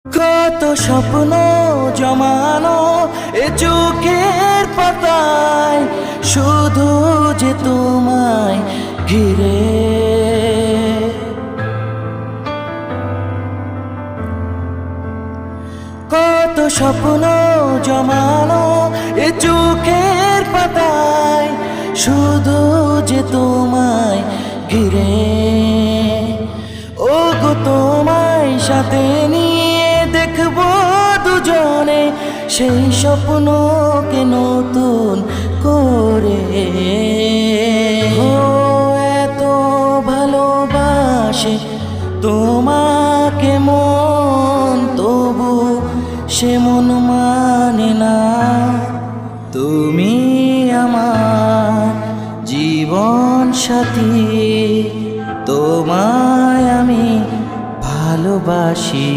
কত স্বপ্ন জমানো এ চোখের পাতায়, শুধু যে তোমায় ঘিরে। কত স্বপ্ন জমানো এ চোখের পাতায়, শুধু যে তোমায় ঘিরে। ও গো তোমায় সাথে নিয়ে দেখবো দুজনে সেই স্বপ্নকে নতুন করে। ও এত ভালোবাসে তোমাকে মন, তবু সে মন মানে না। তুমি আমার জীবন সাথী, তোমায় আমি ভালোবাসি।